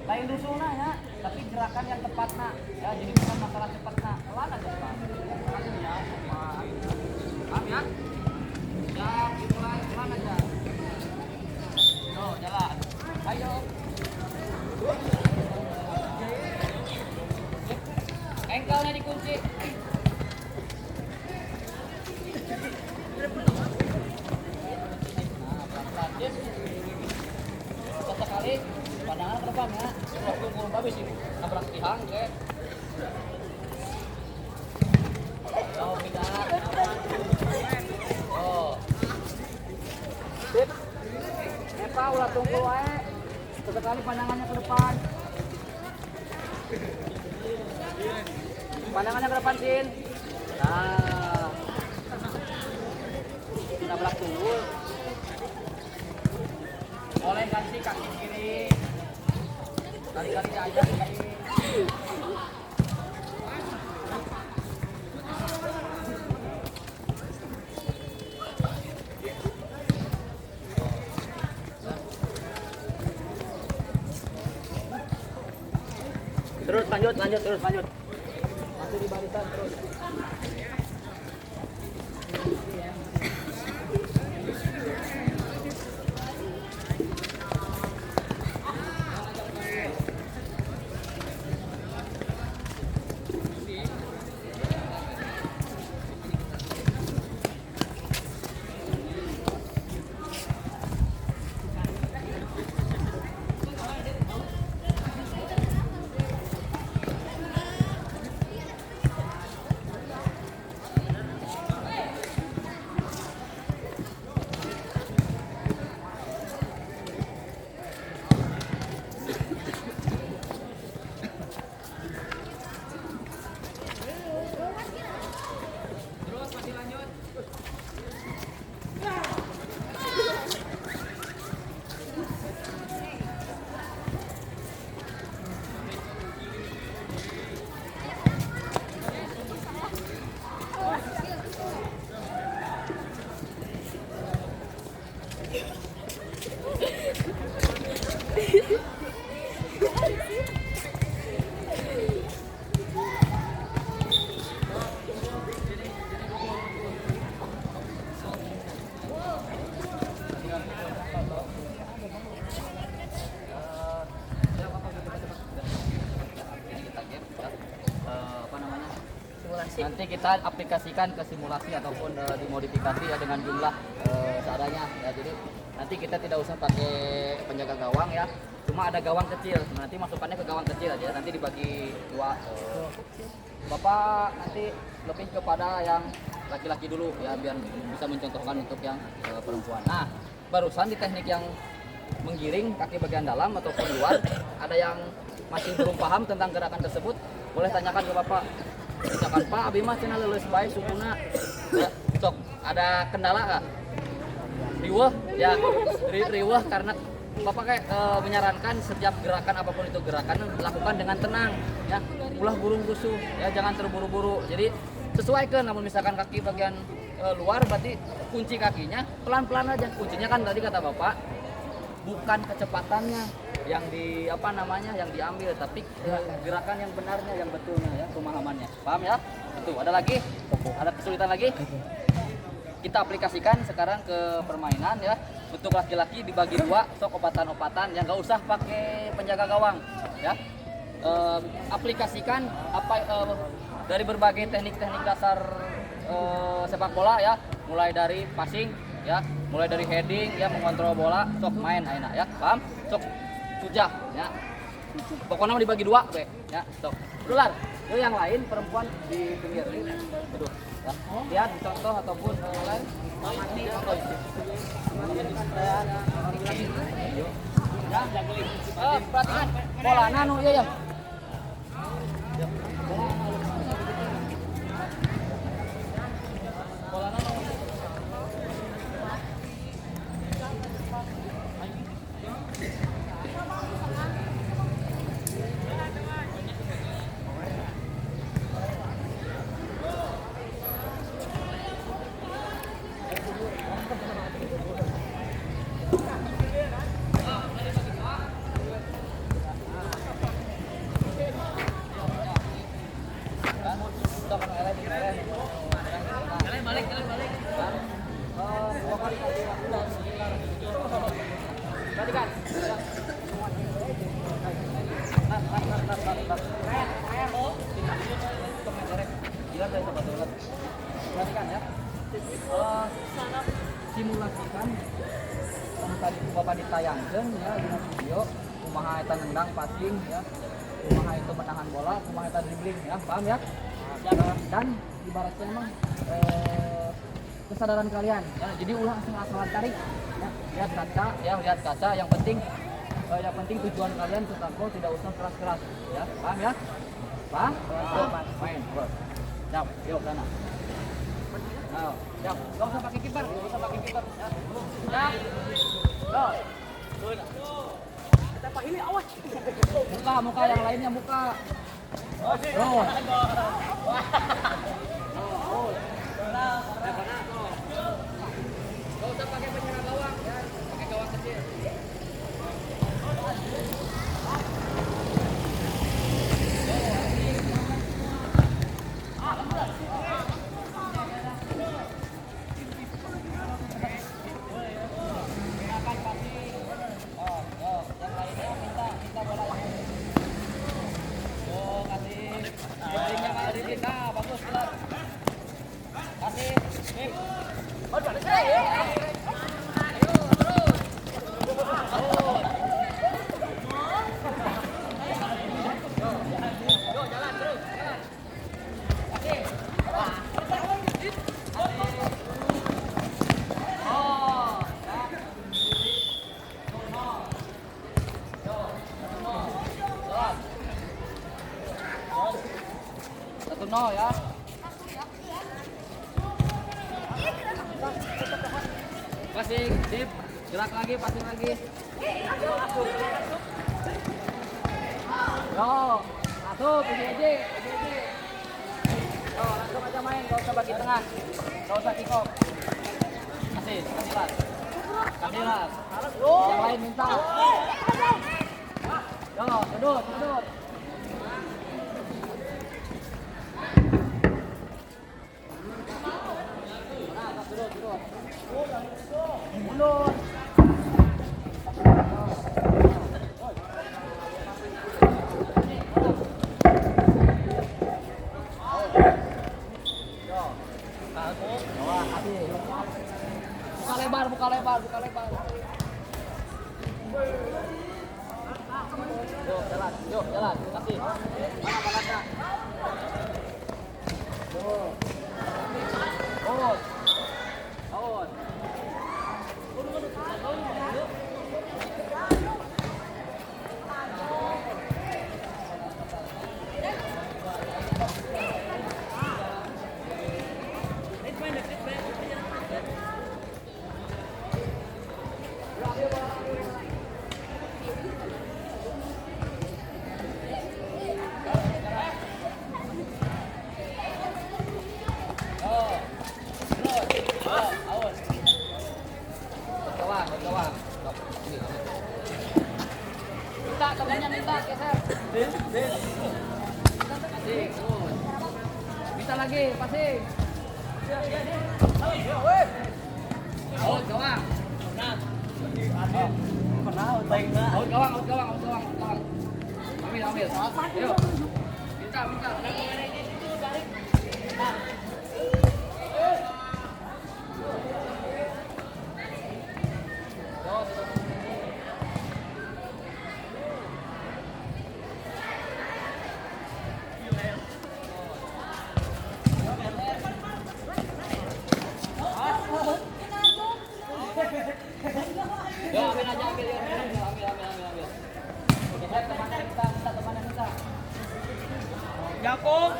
Lain rusuhna ya, tapi gerakan yang tepat nak ya. Jadi bukan masalah cepat nak. Pelan aja pelan. Ya, paham ya? Ya, dimulai pelan aja. Yo, jalan. Ayo. Engkelnya dikunci. Nah, pelan-pelan. Yes. Sekali pandangan ke depan ya. Terus kurung habis ini. Nabrak tihang oke. Oh, tidak. Oh. Sip. Epa ulah tunggu wae. Sesekali pandangannya ke depan. Pandangannya ke depan, Sin. Nah. Nabrak tunggu. Boleh ganti kaki kiri. Kali-kali aja kiri. Terus lanjut. Masih di barisan terus. Nanti kita aplikasikan ke simulasi ataupun dimodifikasi ya dengan jumlah seadanya ya. Jadi nanti kita tidak usah pakai penjaga gawang ya. Cuma ada gawang kecil. Nanti masukannya ke gawang kecil aja. Nanti dibagi dua. Bapak nanti lebih kepada yang laki-laki dulu ya biar bisa mencontohkan untuk yang perempuan. Nah, barusan di teknik yang menggiring kaki bagian dalam ataupun luar, ada yang masih belum paham tentang gerakan tersebut, boleh tanyakan ke Bapak. Misalkan Pak, abi mah cenah leuleus bae sukuna. Ya, sok ada kendala nggak? Riweuh ya, riweuh karena Bapak kayak menyarankan setiap gerakan apapun itu gerakan lakukan dengan tenang ya. Ulah burung-gusuh ya, jangan terburu-buru. Jadi sesuaikan, namun misalkan kaki bagian luar berarti kunci kakinya pelan-pelan aja. Kuncinya kan tadi kata Bapak bukan kecepatannya yang yang diambil, tapi gerakan yang benarnya, yang betulnya ya, pemahamannya. Paham ya? Itu. Ada lagi? Ada kesulitan lagi? Kita aplikasikan sekarang ke permainan ya. Untuk laki-laki dibagi dua, sok obatan-obatan yang nggak usah pakai penjaga gawang ya. Aplikasikan dari berbagai teknik-teknik dasar sepak bola ya, mulai dari passing ya, mulai dari heading ya, mengontrol bola, sok main enak ya. Paham? Sok sujah ya. Pokoknya dibagi dua oke ya. Sok. Keluar. Yo yang lain perempuan di pinggir. Aduh. Ya. Lihat contoh ataupun lain. Mati contoh. Ya, perhatikan bola nanu ya. Bola nanu. simulasikan tadi Bapak ditayangkan ya di video kumaha eta nendang passing ya, kumaha itu menahan bola, kumaha eta dribbling ya, paham ya? Dan ibaratnya emang kesadaran kalian ya, jadi ulah asal-asalan tarik ya, lihat kaca yang penting tujuan kalian cetak gol, tidak usah keras-keras ya, paham ya? Paham? Main gol. Siap, yuk sana. Nah, siap, gak usah pakai kiper ya. Siap. Go. Muka yang lainnya muka. Terus. Gak usah pakai penyerang gawang ya, pakai gawang kecil. No ya. Passing, sip. Gerak lagi, passing lagi. Yo, masuk, aja. Oh, langsung aja main, gak usah bagi tengah. Gak usah kick off. Kasih, Kamilas. Yang lain minta. Yo, sudut. Mundur. Buka lebar. Yuk, jalan. Kasih. Mana balanya? Out. Bisa lagi, passing. Out gawang. Out gawang. Ambil. Yuk. Minta. Ambil. Teman kita. Jakung.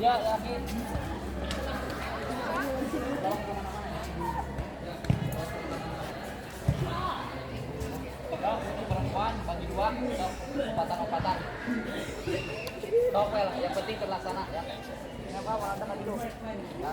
Ya, yakin. Ini perempuan bagi dua, lompatan. Topel, yang penting terlaksana ya. Kenapa warna tadi dulu? Ya.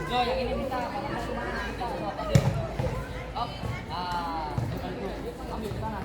Jo, yang ini minta mana minta so, tadi. Up. Ah, ambil ke sana.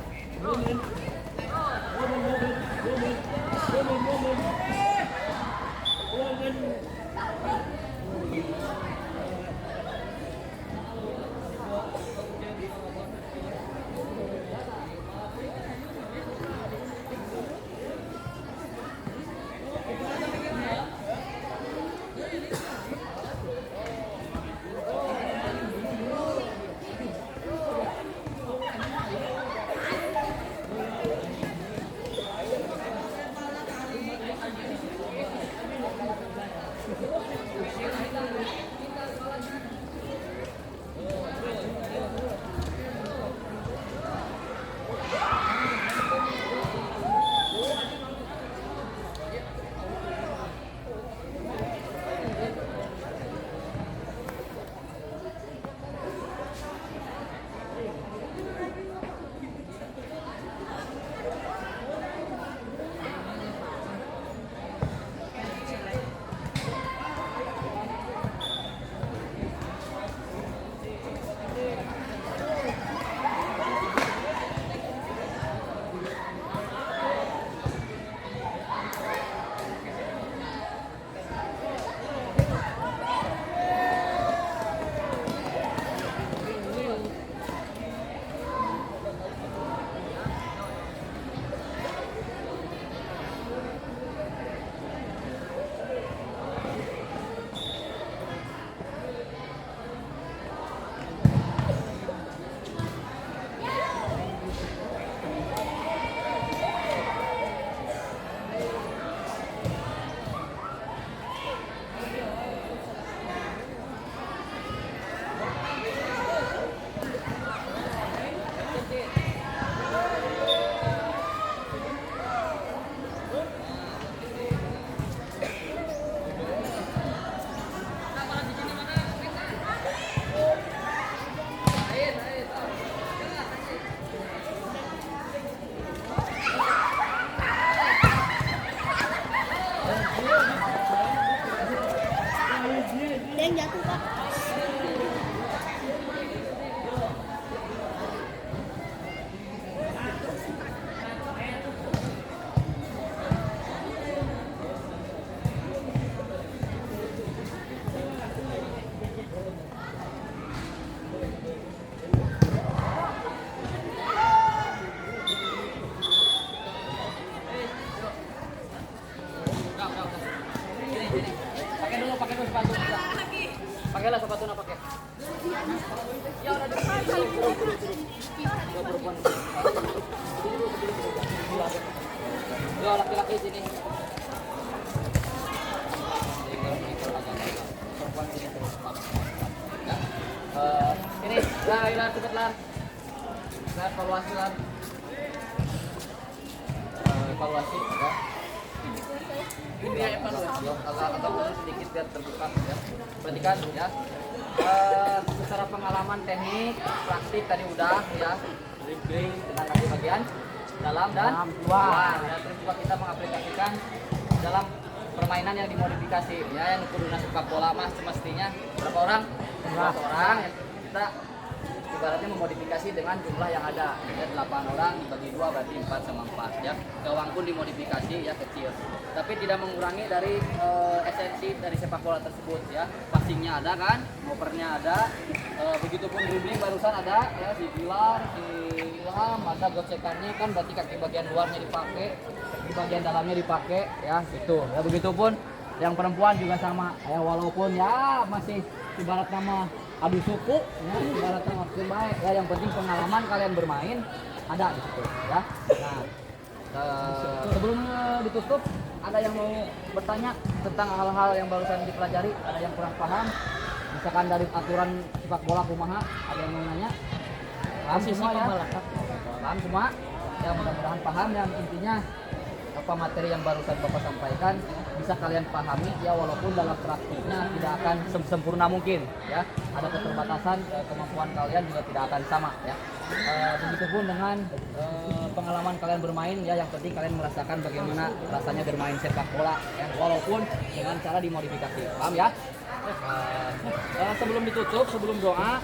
Pakailah sepatu pakai. Ya udah Yo laki-laki sini. Ini lah cepet lah. Lah evaluasi lah. Evaluasi ya. Ini ya evaluasi. Agak sedikit biar terbuka ya. Perhatikan ya. Secara pengalaman teknik, praktik tadi udah ya. Dribbling tentang kaki bagian dalam dan luar. Ya, terus juga kita mengaplikasikan dalam permainan yang dimodifikasi ya, yang kudu sepak bola mas semestinya berapa orang? 11 orang. Kita ibaratnya memodifikasi dengan jumlah yang ada. Ya 8 orang dibagi 2 berarti 4 sama 4 ya. Gawang pun dimodifikasi ya kecil. Tapi tidak mengurangi dari esensi dari sepak bola tersebut ya. Passingnya ada kan, ngopernya ada. Begitupun dribbling barusan ada ya, dibilang, Ilham ada gocekannya kan berarti kaki bagian luarnya dipakai, di bagian dalamnya dipakai ya gitu. Ya begitupun yang perempuan juga sama ya, walaupun ya masih ibarat nama adu suku ya, ibarat nama baik ya, yang penting pengalaman kalian bermain ada di situ ya. Nah, sebelum ditutup ada yang mau bertanya tentang hal-hal yang barusan dipelajari, ada yang kurang paham misalkan dari aturan sepak bola kumaha, ada yang mau nanya? Paham semua ya? Paham semua? Ya mudah-mudahan paham. Yang intinya apa materi yang barusan Bapak sampaikan bisa kalian pahami ya, walaupun dalam praktiknya tidak akan sempurna mungkin ya, ada keterbatasan, kemampuan kalian juga tidak akan sama ya. Begitupun dengan pengalaman kalian bermain ya, yang penting kalian merasakan bagaimana rasanya bermain sepak bola ya, walaupun dengan cara dimodifikasi. Paham ya? Sebelum ditutup, sebelum doa,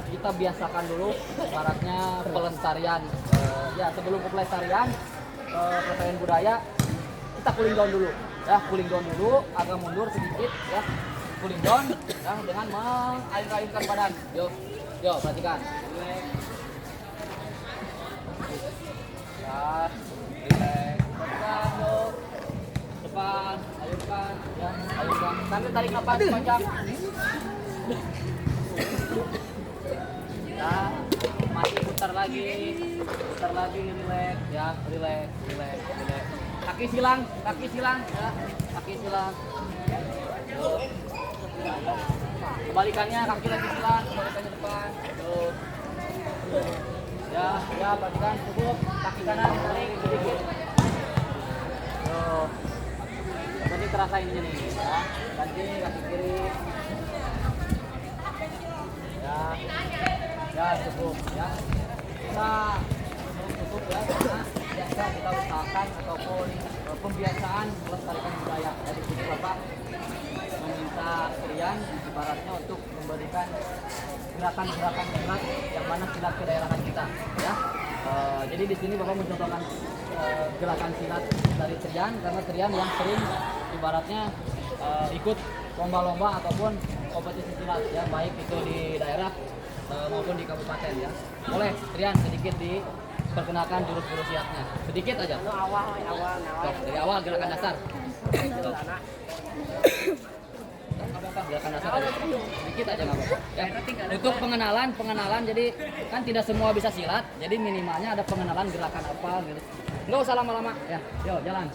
kita biasakan dulu ibaratnya pelestarian ya, sebelum pelestarian pelestarian budaya, kita cooling down dulu ya, cooling down dulu, agak mundur sedikit ya, cooling down ya, dengan mengalir-alirkan badan. Yo perhatikan ya, relax, perhatikan yo, depan, ayunkan ya, ayunkan sambil tarik nafas panjang ya, masih putar lagi, relax ya, relax. Kaki silang ya, kaki silang. Kebalikannya, kaki lagi silang, kebalikannya depan. Tuh. Ya, perhatikan cukup, kaki kanan ditarik sedikit. Tuh. Berarti terasa ini nih ya. Ganti kaki kiri. Ya cukup ya. Kita cukup ya, karena biasa kita usahakan ataupun pembiasaan melestarikan budaya. Dari sini Bapak meminta Rian ibaratnya untuk memberikan gerakan-gerakan silat yang mana silat kedaerahan kita ya. Jadi di sini Bapak mencontohkan gerakan silat dari Trian, karena Trian yang sering ibaratnya ikut lomba-lomba ataupun kompetisi silat ya, baik itu di daerah maupun di kabupaten ya. Boleh Trian sedikit diperkenalkan jurus-jurus silatnya sedikit aja. Dari awal gerakan dasar. Gerakan dasar aja. Sedikit aja nggak apa-apa. Ya, untuk pengenalan jadi kan tidak semua bisa silat, jadi minimalnya ada pengenalan gerakan apa gitu. Nggak usah lama-lama ya. Yo jalan.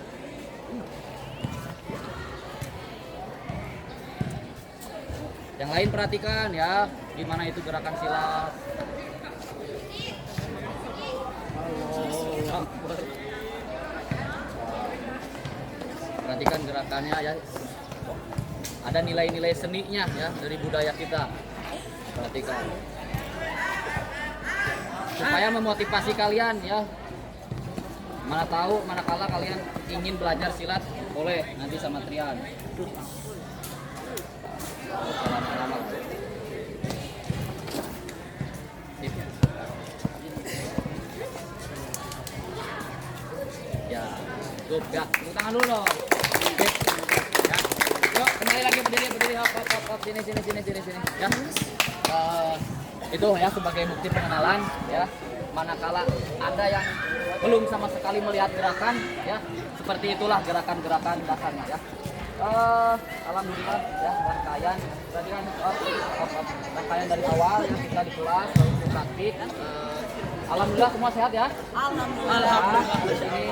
Yang lain perhatikan ya, gimana itu gerakan silat. Perhatikan gerakannya ya. Ada nilai-nilai seninya ya dari budaya kita. Perhatikan. Supaya memotivasi kalian ya. Mana tahu manakala kalian ingin belajar silat, boleh nanti sama Trian. Lama-lama. Ya, cukup ya. Tepuk tangan dulu dong. Ya. Yuk, kembali lagi berdiri, hop, sini. Ya. Itu ya sebagai bukti pengenalan ya. Manakala ada yang belum sama sekali melihat gerakan ya, seperti itulah gerakan-gerakan dasarnya ya. Alhamdulillah ya, rangkaian berarti kan rangkaian dari awal ya, kita di kelas lalu praktik. Alhamdulillah semua sehat ya. Alhamdulillah. Di sini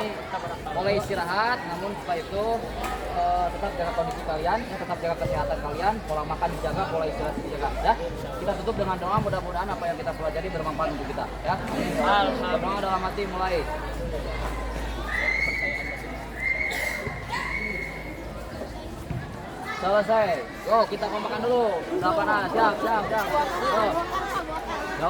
mulai istirahat, namun setelah itu tetap jaga kondisi kalian, tetap jaga kesehatan kalian, pola makan dijaga, pola istirahat dijaga ya. Kita tutup dengan doa, mudah-mudahan apa yang kita pelajari bermanfaat untuk kita ya. Doa dalam hati mulai. Selesai. Yo, kita makan dulu. Udah panas. Siap. Yo. Yo.